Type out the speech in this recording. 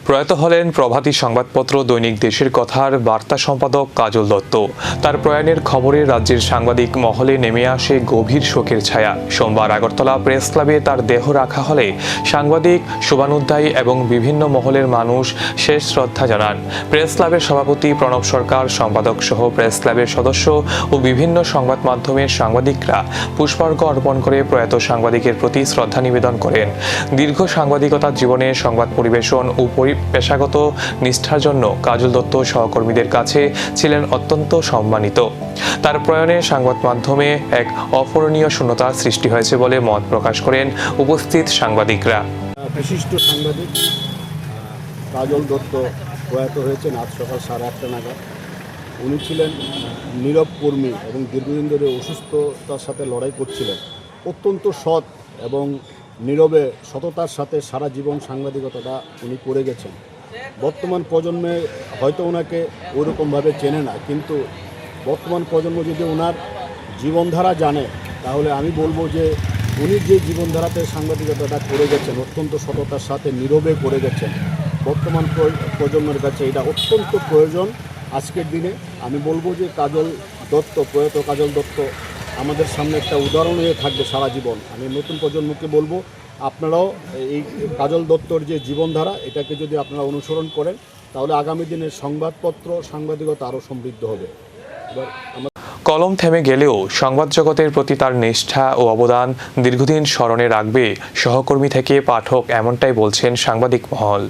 প্রয়াত হলেন প্রভাতী সংবাদপত্র দৈনিক দেশের কথার বার্তা সম্পাদক কাজল দত্ত। তার প্রয়াণের খবরে রাজ্যের সাংবাদিক মহলে নেমে আসে গভীর শোকের ছায়া। সোমবার আগরতলা প্রেস ক্লাবে তার দেহ রাখা হলে সাংবাদিক শুভানুধ্যায়ী এবং বিভিন্ন মহলের মানুষ শেষ শ্রদ্ধা জানান। প্রেস ক্লাবের সভাপতি প্রণব সরকার, সম্পাদক সহ প্রেস ক্লাবের সদস্য ও বিভিন্ন সংবাদ মাধ্যমের সাংবাদিকরা পুষ্পার্ঘ্য অর্পণ করে প্রয়াত সাংবাদিকের প্রতি শ্রদ্ধা নিবেদন করেন। দীর্ঘ সাংবাদিকতার জীবনে সংবাদ পরিবেশন ও পেশাগত নিষ্ঠার জন্য কাজল দত্ত সহকর্মীদের কাছে ছিলেন অত্যন্ত সম্মানিত। তার প্রয়াণে সংবাদ মাধ্যমে এক অপূরণীয় শূন্যতার সৃষ্টি হয়েছে বলে মত প্রকাশ করেন উপস্থিত সাংবাদিকরা। বিশিষ্ট সাংবাদিক কাজল দত্ত প্রয়াত হয়েছেন আজ সকাল 8:30 নাগাদ। উনি ছিলেন নীরব কর্মী এবং দীর্ঘদিন ধরে অসুস্থতার সাথে লড়াই করছিলেন। অত্যন্ত সৎ এবং নীরবে সততার সাথে সারা জীবন সাংবাদিকতাটা উনি করে গেছেন। বর্তমান প্রজন্মে হয়তো ওনাকে ওইরকমভাবে চেনে না, কিন্তু বর্তমান প্রজন্ম যদি ওনার জীবনধারা জানে তাহলে আমি বলবো যে উনি যে জীবনধারাতে সাংবাদিকতাটা করে গেছেন, অত্যন্ত সততার সাথে নীরবে করে গেছেন, বর্তমান প্রজন্মের কাছে এটা অত্যন্ত প্রয়োজন। আজকের দিনে আমি বলবো যে কাজল দত্ত, প্রয়াত কাজল দত্ত আমাদের সামনে একটা উদাহরণ হয়ে থাকবে সারা জীবন। আমি নতুন প্রজন্মকে বলবো, আপনারাও এই কাজল দত্তর যে জীবনধারা এটাকে যদি আপনারা অনুসরণ করেন তাহলে আগামী দিনের সংবাদপত্র সাংবাদিকতা আরও সমৃদ্ধ হবে। কলম থেমে গেলেও সংবাদ জগতের প্রতি তার নিষ্ঠা ও অবদান দীর্ঘদিন স্মরণে রাখবে সহকর্মী থেকে পাঠক, এমনটাই বলছেন সাংবাদিক মহল।